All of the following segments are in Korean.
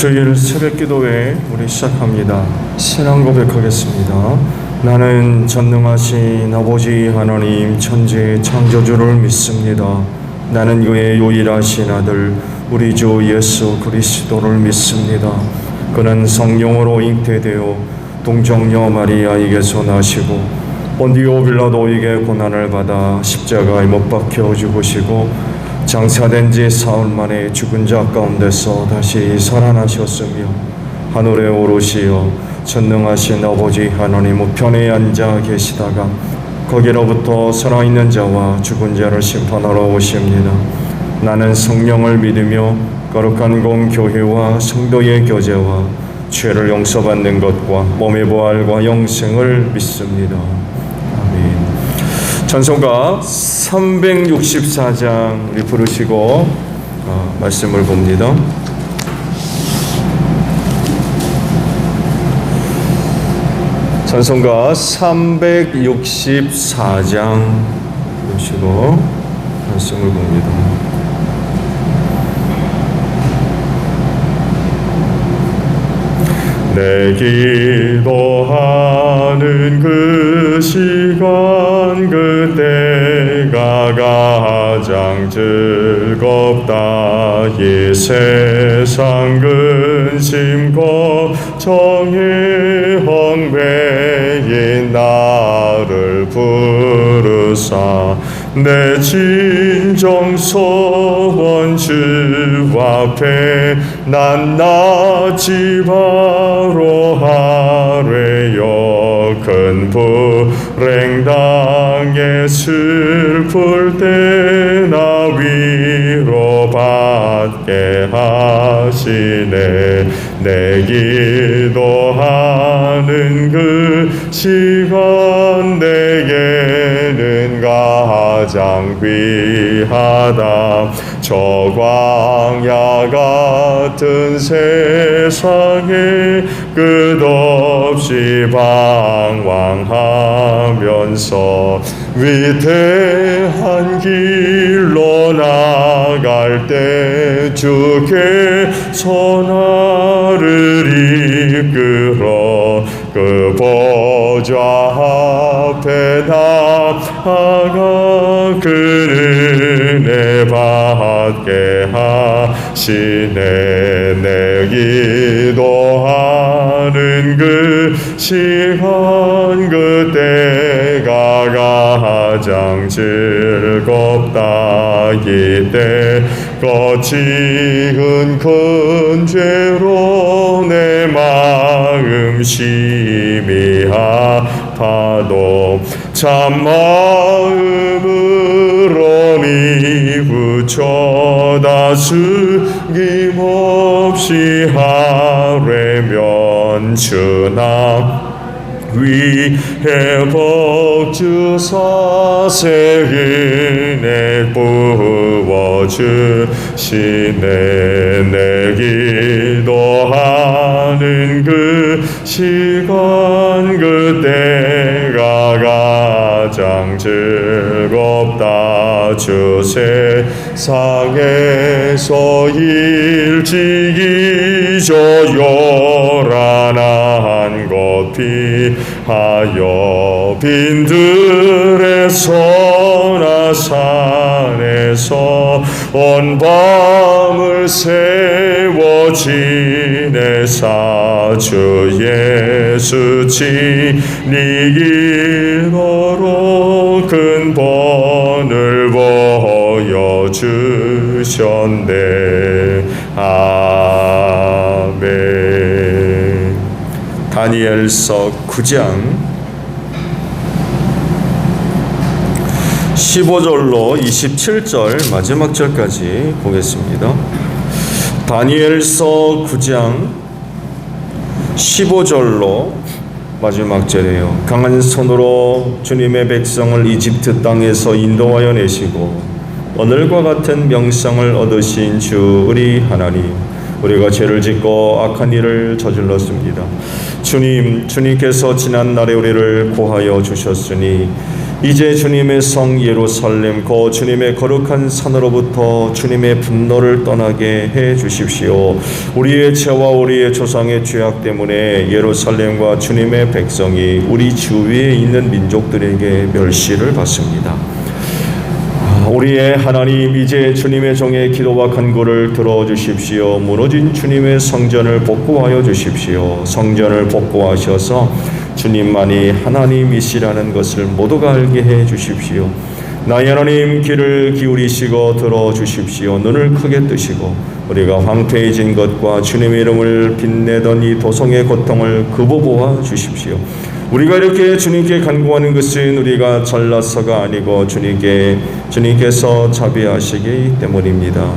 주일 새벽기도회 우리 시작합니다. 신앙 고백하겠습니다. 나는 전능하신 아버지 하나님 천지의 창조주를 믿습니다. 나는 그의 유일하신 아들 우리 주 예수 그리스도를 믿습니다. 그는 성령으로 잉태되어 동정녀 마리아에게서 나시고 본디오 빌라도에게 고난을 받아 십자가에 못 박혀 죽으시고 장사된 지 사흘 만에 죽은 자 가운데서 다시 살아나셨으며 하늘에 오르시어 전능하신 아버지 하나님 우편에 앉아 계시다가 거기로부터 살아있는 자와 죽은 자를 심판하러 오십니다. 나는 성령을 믿으며 거룩한 공교회와 성도의 교제와 죄를 용서받는 것과 몸의 부활과 영생을 믿습니다. 아멘. 찬송가 364장 우리 부르시고 말씀을 봅니다. 찬송가 364장 부르시고 말씀을 봅니다. 내 기도하는 그 시간 그때가 가장 즐겁다. 이 세상 근심 걱정에 얽매인 나를 부르사 내 진정 소원 주 앞에 낱낱이 바로 하래요. 큰 불행 당해 슬플 때나 위로받게 하시네. 내 기도하는 그 시간 내게는 가장 귀하다. 저 광야 같은 세상에 끝없이 방황하면서 위대한 길로 나갈 때 주께서 나를 이끌어 그 보좌 앞에 나아가 그 은혜 받게 하시네. 내 기도하는 그 시간 그때가 가장 즐겁다. 이때 거치은 큰 죄로 내 마음 심히 아파도 참마음으로 뉘우쳐다 숨김없이 하려면 주나 위에 복주사 새 은혜 부어주시네. 내 기도하는 그 시간 그때가 가장 즐겁다. 주 세상에서 일찍이 요란한 곳 피하여 빈들의 소나 산에서 온 밤을 세워 지내사 주 예수 진리기도로 큰 본을 보여주셨네. 아멘. 다니엘서 9장 15절로 27절 마지막 절까지 보겠습니다. 다니엘서 9장 15절로 마지막 절이에요. 강한 손으로 주님의 백성을 이집트 땅에서 인도하여 내시고 오늘과 같은 명성을 얻으신 주 우리 하나님, 우리가 죄를 짓고 악한 일을 저질렀습니다. 주님께서 지난 날에 우리를 구하여 주셨으니 이제 주님의 성 예루살렘 곧 주님의 거룩한 산으로부터 주님의 분노를 떠나게 해 주십시오. 우리의 죄와 우리의 조상의 죄악 때문에 예루살렘과 주님의 백성이 우리 주위에 있는 민족들에게 멸시를 받습니다. 우리의 하나님, 이제 주님의 종의 기도와 간구를 들어주십시오. 무너진 주님의 성전을 복구하여 주십시오. 성전을 복구하셔서 주님만이 하나님이시라는 것을 모두가 알게 해 주십시오. 나의 하나님, 귀를 기울이시고 들어주십시오. 눈을 크게 뜨시고 우리가 황폐해진 것과 주님의 이름을 빛내던 이 도성의 고통을 굽어보아 주십시오. 우리가 이렇게 주님께 간구하는 것은 우리가 잘나서가 아니고 주님께서 자비하시기 때문입니다.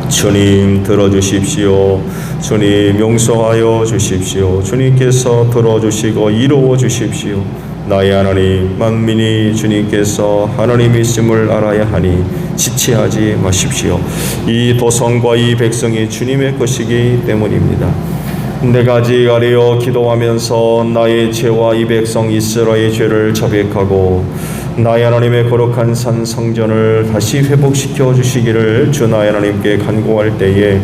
주님 들어주십시오. 주님 용서하여 주십시오. 주님께서 들어주시고 이루어 주십시오. 나의 하나님, 만민이 주님께서 하나님이심을 알아야 하니 지체하지 마십시오. 이 도성과 이 백성이 주님의 것이기 때문입니다. 내가 아직 아뢰어 기도하면서 나의 죄와 이 백성 이스라엘의 죄를 자백하고 나의 하나님의 거룩한 산 성전을 다시 회복시켜 주시기를 주 나의 하나님께 간구할 때에,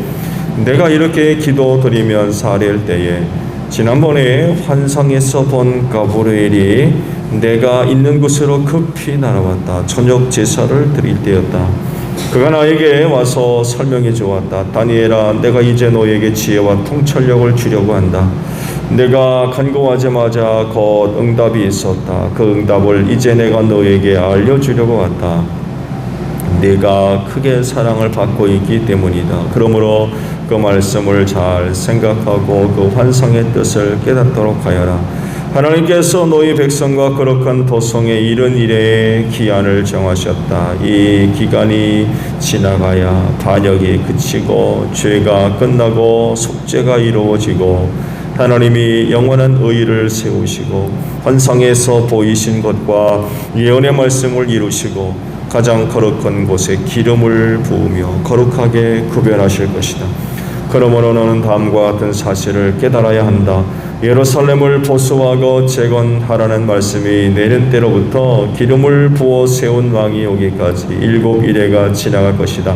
내가 이렇게 기도드리면서 아뢰을 때에 지난번에 환상에서 본 가브리엘이 내가 있는 곳으로 급히 날아왔다. 저녁 제사를 드릴 때였다. 그가 나에게 와서 설명해 주었다. 다니엘아, 내가 이제 너에게 지혜와 통찰력을 주려고 한다. 내가 간구하자마자 곧 응답이 있었다. 그 응답을 이제 내가 너에게 알려주려고 왔다. 네가 크게 사랑을 받고 있기 때문이다. 그러므로 그 말씀을 잘 생각하고 그 환상의 뜻을 깨닫도록 하여라. 하나님께서 너희 백성과 거룩한 도성에 이른 일에 기한을 정하셨다. 이 기간이 지나가야 반역이 그치고 죄가 끝나고 속죄가 이루어지고 하나님이 영원한 의를 세우시고 환상에서 보이신 것과 예언의 말씀을 이루시고 가장 거룩한 곳에 기름을 부으며 거룩하게 구별하실 것이다. 그러므로 너는 다음과 같은 사실을 깨달아야 한다. 예루살렘을 보수하고 재건하라는 말씀이 내린 때로부터 기름을 부어 세운 왕이 오기까지 7일회가 지나갈 것이다.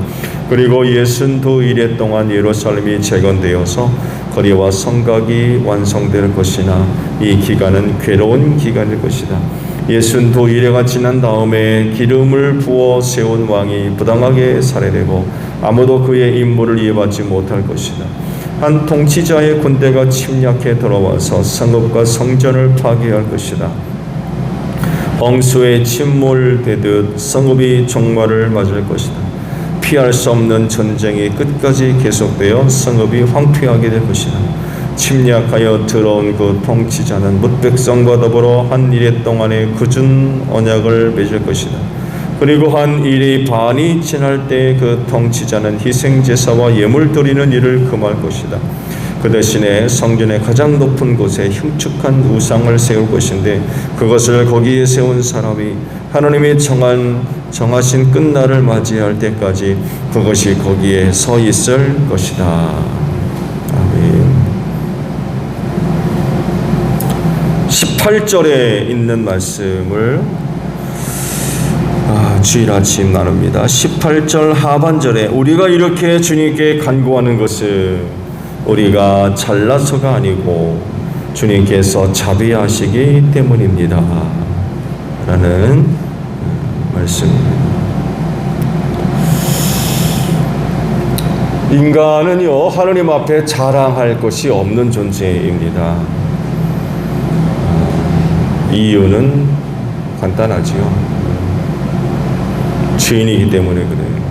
그리고 62일회 동안 예루살렘이 재건되어서 거리와 성곽이 완성될 것이나 이 기간은 괴로운 기간일 것이다. 62일회가 지난 다음에 기름을 부어 세운 왕이 부당하게 살해되고 아무도 그의 임무를 이해받지 못할 것이다. 한 통치자의 군대가 침략해 들어와서 성읍과 성전을 파괴할 것이다. 홍수에 침몰되듯 성읍이 종말을 맞을 것이다. 피할 수 없는 전쟁이 끝까지 계속되어 성읍이 황폐하게 될 것이다. 침략하여 들어온 그 통치자는 뭇 백성과 더불어 한 일회 동안의 굳은 언약을 맺을 것이다. 그리고 한 일의 반이 지날 때 그 통치자는 희생제사와 예물 드리는 일을 금할 것이다. 그 대신에 성전의 가장 높은 곳에 흉측한 우상을 세울 것인데 그것을 거기에 세운 사람이 하나님이 정하신 끝날을 맞이할 때까지 그것이 거기에 서 있을 것이다. 아멘. 18절에 있는 말씀을 주일 아침 나눕니다. 18절 하반절에 우리가 이렇게 주님께 간구하는 것은 우리가 잘나서가 아니고 주님께서 자비하시기 때문입니다. 라는 말씀입니다. 인간은요, 하나님 앞에 자랑할 것이 없는 존재입니다. 이유는 간단하지요. 죄인이기 때문에 그래요.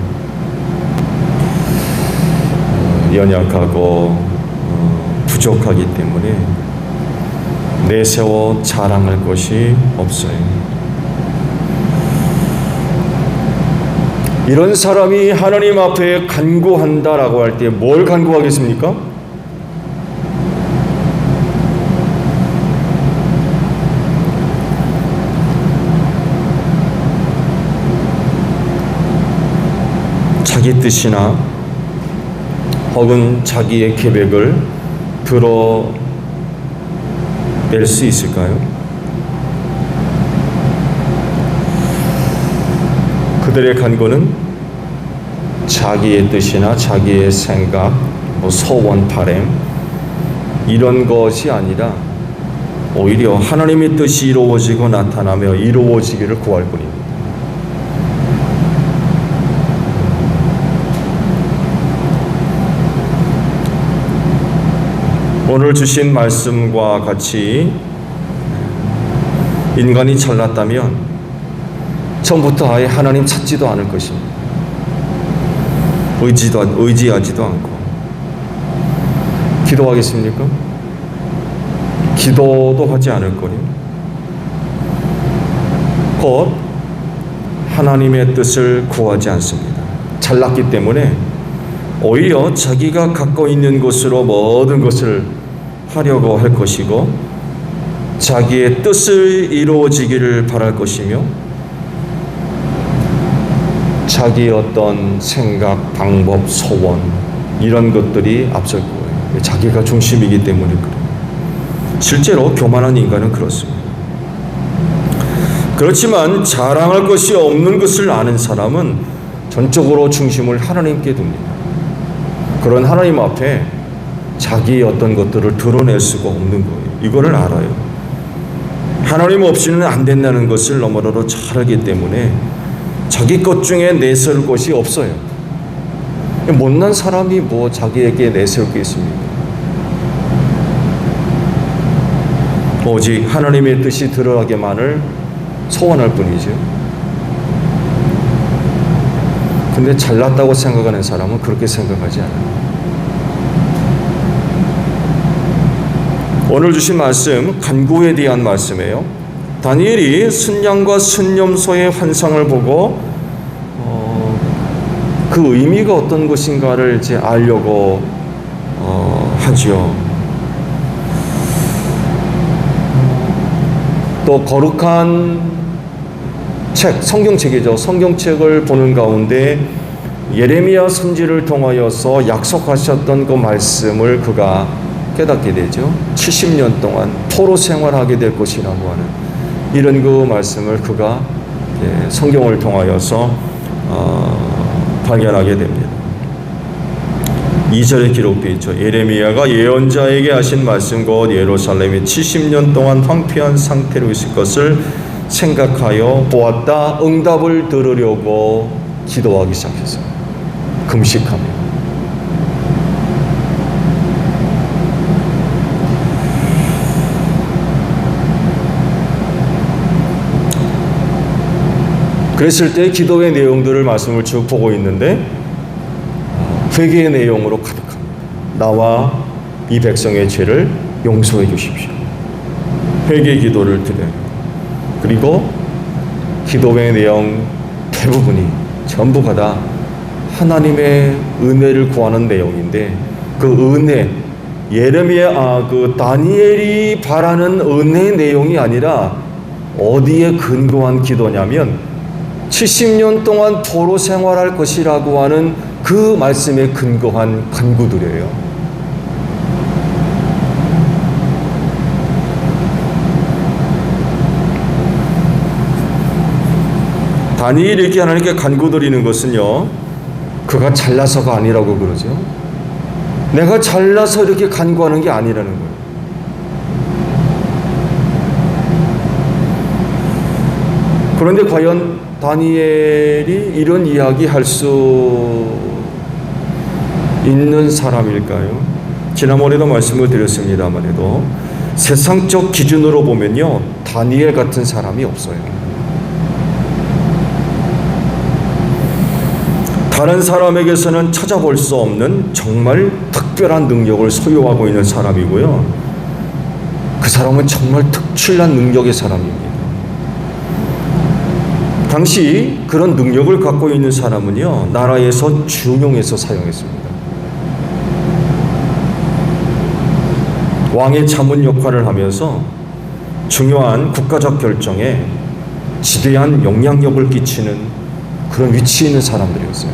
연약하고 부족하기 때문에 내세워 자랑할 것이 없어요. 이런 사람이 하나님 앞에 간구한다라고 할 때 뭘 간구하겠습니까? 자기 뜻이나 혹은 자기의 계획을 드러낼 수 있을까요? 그들의 간구는 자기의 뜻이나 자기의 생각, 소원, 바람 이런 것이 아니라 오히려 하나님의 뜻이 이루어지고 나타나며 이루어지기를 구할 뿐입니다. 오늘 주신 말씀과 같이 인간이 잘났다면 처음부터 아예 하나님 찾지도 않을 것입니다. 의지하지도 않고. 기도하겠습니까? 기도도 하지 않을 거니. 곧 하나님의 뜻을 구하지 않습니다. 잘났기 때문에 오히려 자기가 갖고 있는 것으로 모든 것을 하려고 할 것이고 자기의 뜻을 이루어지기를 바랄 것이며 자기의 어떤 생각, 방법, 소원 이런 것들이 앞설 거예요. 자기가 중심이기 때문에 그래요. 실제로 교만한 인간은 그렇습니다. 그렇지만 자랑할 것이 없는 것을 아는 사람은 전적으로 중심을 하나님께 둡니다. 그런 하나님 앞에 자기의 어떤 것들을 드러낼 수가 없는 거예요. 이거를 알아요. 하나님 없이는 안 된다는 것을 너무나도 잘 알기 때문에 자기 것 중에 내세울 것이 없어요. 못난 사람이 뭐 자기에게 내세울 게 있습니까? 오직 하나님의 뜻이 드러나기만을 소원할 뿐이죠. 근데 잘났다고 생각하는 사람은 그렇게 생각하지 않아요. 오늘 주신 말씀 간구에 대한 말씀이에요. 다니엘이 순양과 순념소의 환상을 보고 그 의미가 어떤 것인가를 이제 알려고 하죠. 또 거룩한 책, 성경책이죠. 성경책을 보는 가운데 예레미야 선지를 통하여서 약속하셨던 그 말씀을 그가 깨닫게 되죠. 70년 동안 포로 생활하게 될 것이라고 하는 이런 그 말씀을 그가 성경을 통하여서 발견하게 됩니다. 2절에 기록되어 있죠. 예레미야가 예언자에게 하신 말씀 곧 예루살렘이 70년 동안 황폐한 상태로 있을 것을 생각하여 보았다. 응답을 들으려고 기도하기 시작했어요. 금식하며. 그랬을 때 기도의 내용들을 말씀을 쭉 보고 있는데 회개의 내용으로 가득합니다. 나와 이 백성의 죄를 용서해 주십시오. 회개 기도를 드려요. 그리고 기도의 내용 대부분이 전부가 다 하나님의 은혜를 구하는 내용인데 그 은혜 그 다니엘이 바라는 은혜의 내용이 아니라 어디에 근거한 기도냐면 70년 동안 포로 생활할 것이라고 하는 그 말씀에 근거한 간구들이에요. 다니엘이 이렇게 하나님께 간구드리는 것은요, 그가 잘나서가 아니라고 그러죠. 내가 잘나서 이렇게 간구하는 게 아니라는 거예요. 그런데 과연 다니엘이 이런 이야기 할 수 있는 사람일까요? 지난번에도 말씀을 드렸습니다만 해도 세상적 기준으로 보면요, 다니엘 같은 사람이 없어요. 다른 사람에게서는 찾아볼 수 없는 정말 특별한 능력을 소유하고 있는 사람이고요. 그 사람은 정말 특출난 능력의 사람입니다. 당시 그런 능력을 갖고 있는 사람은요, 나라에서 중용해서 사용했습니다. 왕의 자문 역할을 하면서 중요한 국가적 결정에 지대한 영향력을 끼치는 그런 위치에 있는 사람들이었어요.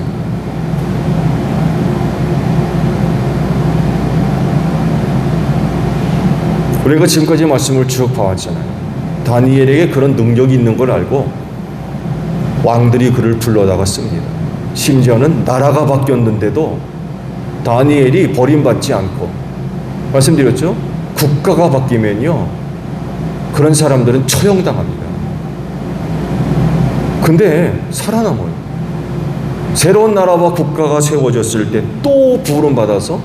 우리가 지금까지 말씀을 쭉 봐왔잖아요. 다니엘에게 그런 능력이 있는 걸 알고 왕들이 그를 불러다가 씁니다. 심지어는 나라가 바뀌었는데도 다니엘이 버림받지 않고, 말씀드렸죠? 국가가 바뀌면요 그런 사람들은 처형당합니다. 근데 살아남아요. 새로운 나라와 국가가 세워졌을 때 또 부름받아서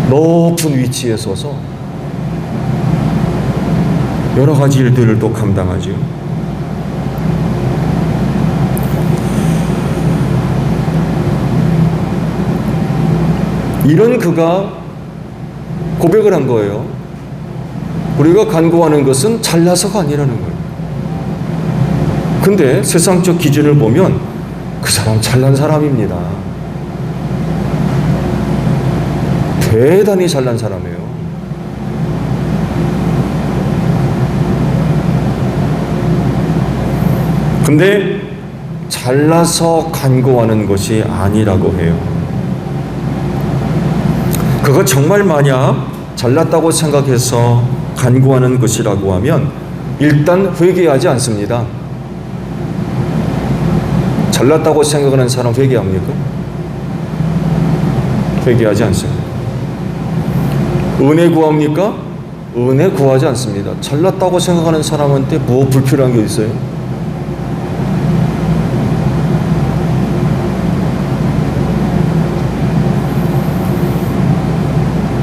높은 위치에 서서 여러 가지 일들을 또 감당하죠. 이런 그가 고백을 한 거예요. 우리가 간구하는 것은 잘나서가 아니라는 거예요. 근데 세상적 기준을 보면 그 사람 잘난 사람입니다. 대단히 잘난 사람이에요. 근데 잘나서 간구하는 것이 아니라고 해요. 그가 정말 만약 잘났다고 생각해서 간구하는 것이라고 하면 일단 회개하지 않습니다. 잘났다고 생각하는 사람 회개합니까? 회개하지 않습니다. 은혜 구합니까? 은혜 구하지 않습니다. 잘났다고 생각하는 사람한테 뭐 불필요한 게 있어요?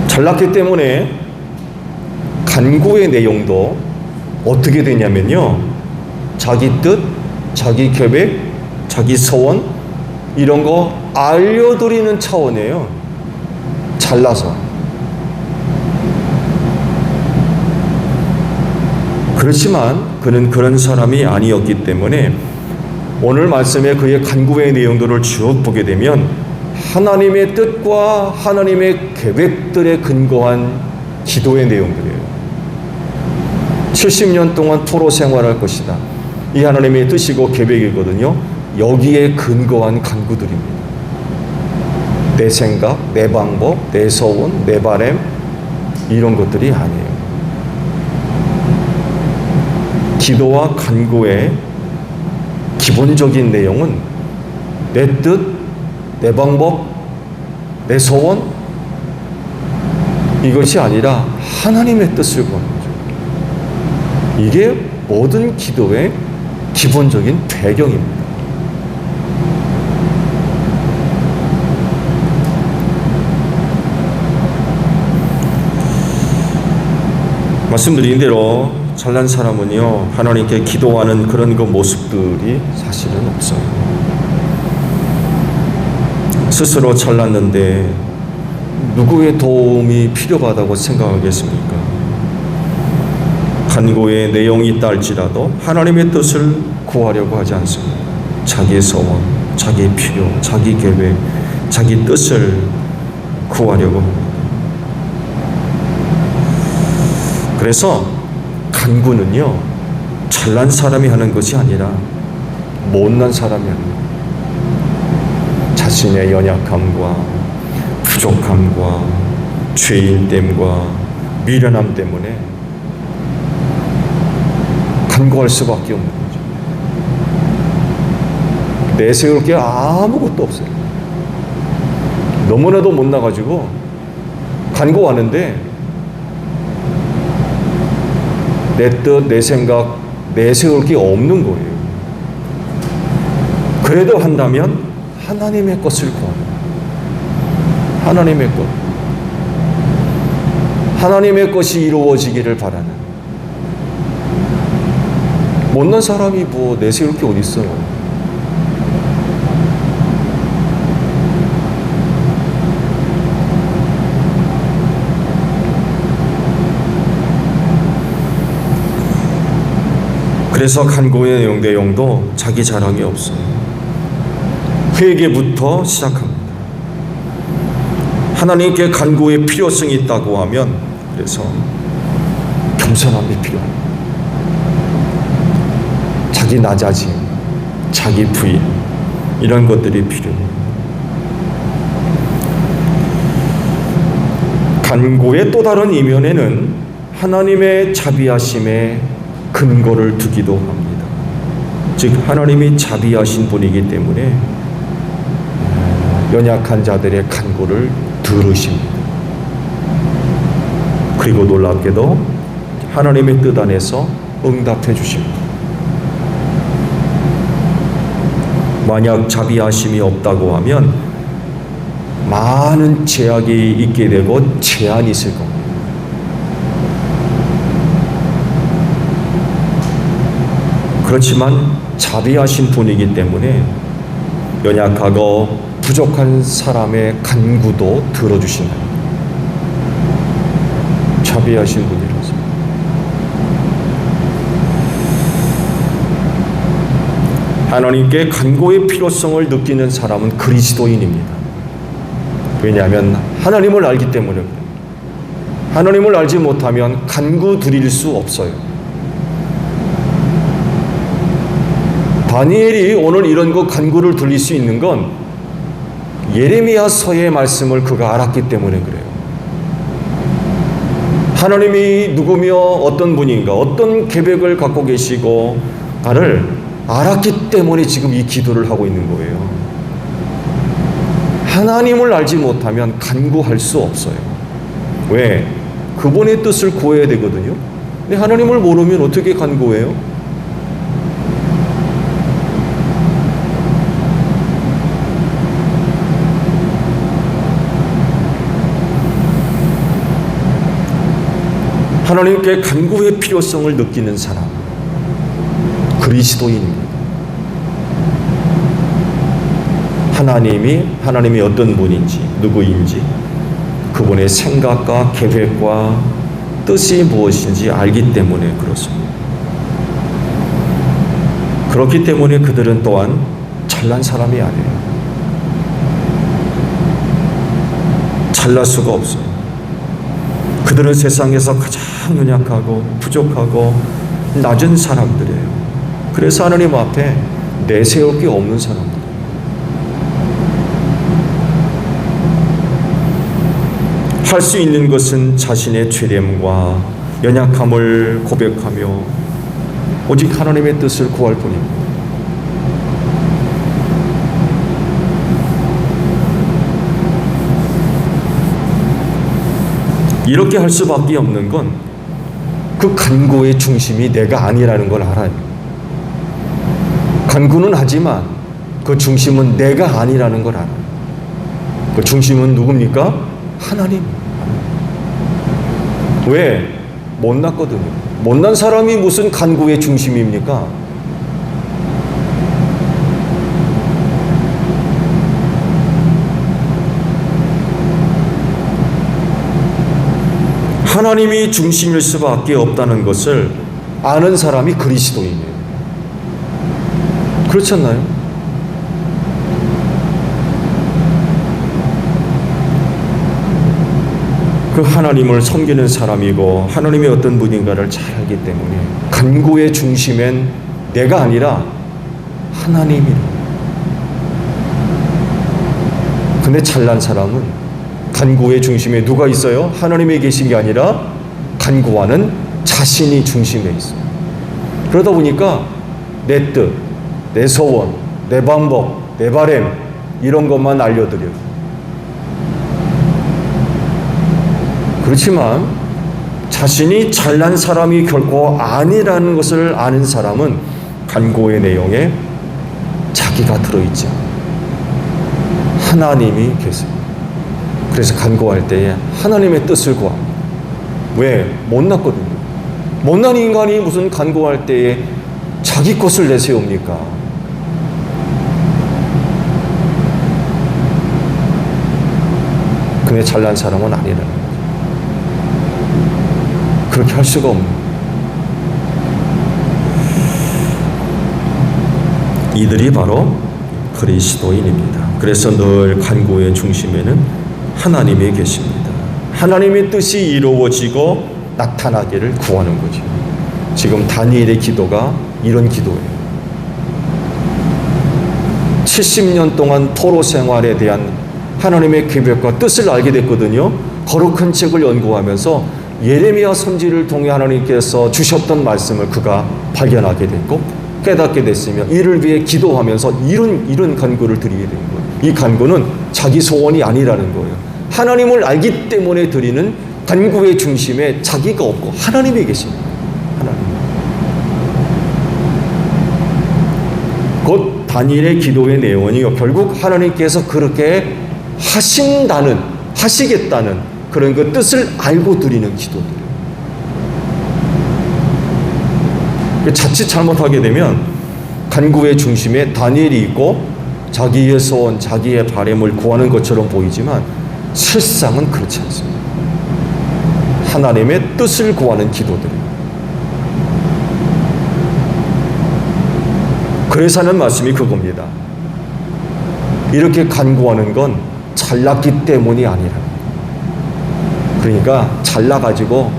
잘났기 때문에 간구의 내용도 어떻게 되냐면요, 자기 뜻, 자기 계획, 자기 소원 이런 거 알려드리는 차원이에요. 잘나서. 그렇지만 그는 그런 사람이 아니었기 때문에 오늘 말씀에 그의 간구의 내용들을 쭉 보게 되면 하나님의 뜻과 하나님의 계획들에 근거한 기도의 내용들이에요. 70년 동안 포로 생활할 것이다. 이 하나님의 뜻이고 계획이거든요. 여기에 근거한 간구들입니다. 내 생각, 내 방법, 내 소원, 내 바람 이런 것들이 아니에요. 기도와 간구의 기본적인 내용은 내 뜻, 내 방법, 내 소원 이것이 아니라 하나님의 뜻을 구하는 거죠. 이게 모든 기도의 기본적인 배경입니다. 말씀드린 대로 잘난 사람은요 하나님께 기도하는 그런 그 모습들이 사실은 없어요. 스스로 잘났는데 누구의 도움이 필요하다고 생각하겠습니까? 간구의 내용이 있다 할지라도 하나님의 뜻을 구하려고 하지 않습니다. 자기의 소원, 자기의 필요, 자기 계획, 자기 뜻을 구하려고 합니다. 그래서 간구는요 잘난 사람이 하는 것이 아니라 못난 사람이 하는 거예요. 자신의 연약함과 부족함과 죄인됨과 미련함 때문에 간구할 수밖에 없는 거죠. 내세울 게 아무것도 없어요. 너무나도 못나가지고 간구하는데 내 뜻, 내 생각, 내세울 게 없는 거예요. 그래도 한다면 하나님의 것을 구합니다. 하나님의 것. 하나님의 것이 이루어지기를 바라는. 못난 사람이 뭐 내세울 게 어디 있어요? 그래서 간구의 내용도 자기 자랑이 없어요. 회개부터 시작합니다. 하나님께 간구의 필요성이 있다고 하면 그래서 겸손함이 필요합니다. 자기 낮아짐, 자기 부인 이런 것들이 필요해요. 간구의 또 다른 이면에는 하나님의 자비하심에 근거를 두기도 합니다. 즉 하나님이 자비하신 분이기 때문에 연약한 자들의 간구를 들으십니다. 그리고 놀랍게도 하나님의 뜻 안에서 응답해 주십니다. 만약 자비하심이 없다고 하면 많은 제약이 있게 되고 제한이 있을 겁니다. 그렇지만 자비하신 분이기 때문에 연약하고 부족한 사람의 간구도 들어주신다. 자비하신 분이라서. 하나님께 간구의 필요성을 느끼는 사람은 그리스도인입니다. 왜냐하면 하나님을 알기 때문에 그래요. 하나님을 알지 못하면 간구 드릴 수 없어요. 다니엘이 오늘 이런 거 간구를 드릴 수 있는 건 예레미야서의 말씀을 그가 알았기 때문에 그래요. 하나님이 누구며 어떤 분인가, 어떤 계획을 갖고 계시고 나를 알았기 때문에 지금 이 기도를 하고 있는 거예요. 하나님을 알지 못하면 간구할 수 없어요. 왜? 그분의 뜻을 구해야 되거든요. 근데 하나님을 모르면 어떻게 간구해요? 하나님께 간구의 필요성을 느끼는 사람, 그리스도인입니다. 하나님이 어떤 분인지, 누구인지, 그분의 생각과 계획과 뜻이 무엇인지 알기 때문에 그렇습니다. 그렇기 때문에 그들은 또한 잘난 사람이 아니에요. 잘날 수가 없어요. 그들은 세상에서 가장 연약하고 부족하고 낮은 사람들이에요. 그래서 하나님 앞에 내세울 게 없는 사람들. 할 수 있는 것은 자신의 죄됨과 연약함을 고백하며 오직 하나님의 뜻을 구할 뿐입니다. 이렇게 할 수밖에 없는 건 그 간구의 중심이 내가 아니라는 걸 알아요. 간구는 하지만 그 중심은 내가 아니라는 걸 알아요. 그 중심은 누굽니까? 하나님. 왜? 못났거든요. 못난 사람이 무슨 간구의 중심입니까? 하나님이 중심일 수밖에 없다는 것을 아는 사람이 그리스도인이에요. 그렇지 않나요? 그 하나님을 섬기는 사람이고 하나님이 어떤 분인가를 잘 알기 때문에 간구의 중심엔 내가 아니라 하나님이라. 근데 잘난 사람은 간구의 중심에 누가 있어요? 하나님이 계신 게 아니라 간구하는 자신이 중심에 있어요. 그러다 보니까 내 뜻, 내 소원, 내 방법, 내 바람 이런 것만 알려드려요. 그렇지만 자신이 잘난 사람이 결코 아니라는 것을 아는 사람은 간구의 내용에 자기가 들어있죠. 하나님이 계세요. 그래서 간구할 때에 하나님의 뜻을 구합니다. 왜? 못났거든요. 못난 인간이 무슨 간구할 때에 자기 것을 내세웁니까? 근데 잘난 사람은 아니라는 거죠. 그렇게 할 수가 없는 거예요. 이들이 바로 그리스도인입니다. 그래서 늘 간구의 중심에는 하나님이 계십니다. 하나님의 뜻이 이루어지고 나타나기를 구하는 거죠. 지금 다니엘의 기도가 이런 기도예요. 70년 동안 포로 생활에 대한 하나님의 계획과 뜻을 알게 됐거든요. 거룩한 책을 연구하면서 예레미야 선지를 통해 하나님께서 주셨던 말씀을 그가 발견하게 됐고 깨닫게 됐으면 이를 위해 기도하면서 이런 간구를 드리게 된 거예요. 이 간구는 자기 소원이 아니라는 거예요. 하나님을 알기 때문에 드리는 간구의 중심에 자기가 없고 하나님이 계십니다. 하나님. 곧 다니엘의 기도의 내용은요, 결국 하나님께서 그렇게 하시겠다는 그런 그 뜻을 알고 드리는 기도들. 자칫 잘못하게 되면 간구의 중심에 다니엘이 있고 자기의 소원, 자기의 바람을 구하는 것처럼 보이지만 실상은 그렇지 않습니다. 하나님의 뜻을 구하는 기도들입니다. 그래서 하는 말씀이 그겁니다. 이렇게 간구하는 건 잘났기 때문이 아니라, 그러니까 잘나가지고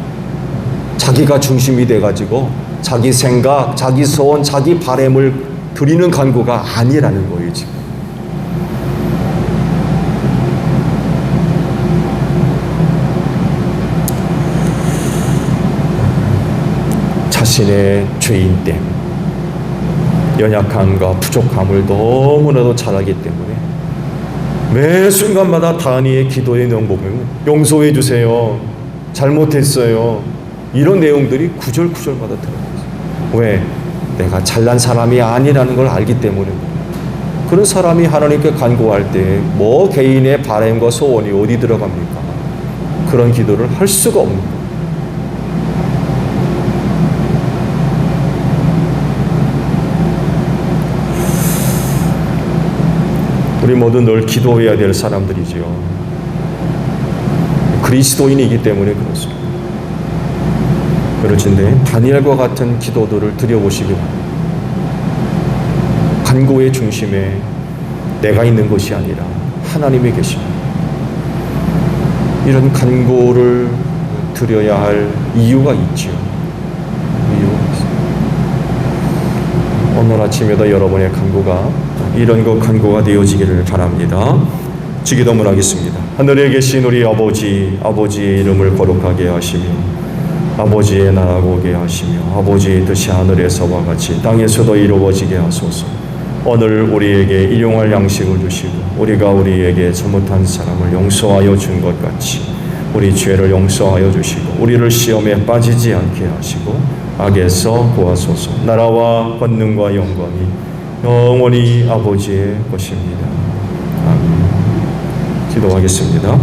자기가 중심이 돼가지고 자기 생각, 자기 소원, 자기 바람을 드리는 간구가 아니라는 거예요, 지금. 자신의 죄인됨, 연약함과 부족함을 너무나도 잘 알기 때문에 매 순간마다 다니엘의 기도의 내용 보면 용서해 주세요, 잘못했어요, 이런 내용들이 구절구절마다 들어가요. 왜? 내가 잘난 사람이 아니라는 걸 알기 때문에. 그런 사람이 하나님께 간구할 때 뭐 개인의 바람과 소원이 어디 들어갑니까? 그런 기도를 할 수가 없는 거예요. 우리 모두 늘 기도해야 될 사람들이지요. 그리스도인이기 때문에 그렇습니다. 그렇진데 다니엘과 같은 기도들을 드려보시기 바랍니다. 간구의 중심에 내가 있는 것이 아니라 하나님이 계십니다. 이런 간구를 드려야 할 이유가 있죠. 이유가 있습니다. 오늘 아침에도 여러분의 간구가 이런 것 간구가 되어지기를 바랍니다. 주기도문 하겠습니다. 하늘에 계신 우리 아버지, 아버지의 이름을 거룩하게 하시며 아버지의 나라가 오게 하시며 아버지의 뜻이 하늘에서와 같이 땅에서도 이루어지게 하소서. 오늘 우리에게 일용할 양식을 주시고 우리가 우리에게 잘못한 사람을 용서하여 준 것 같이 우리 죄를 용서하여 주시고 우리를 시험에 빠지지 않게 하시고 악에서 구하소서. 나라와 권능과 영광이 영원히 아버지의 것입니다. 아멘. 기도하겠습니다.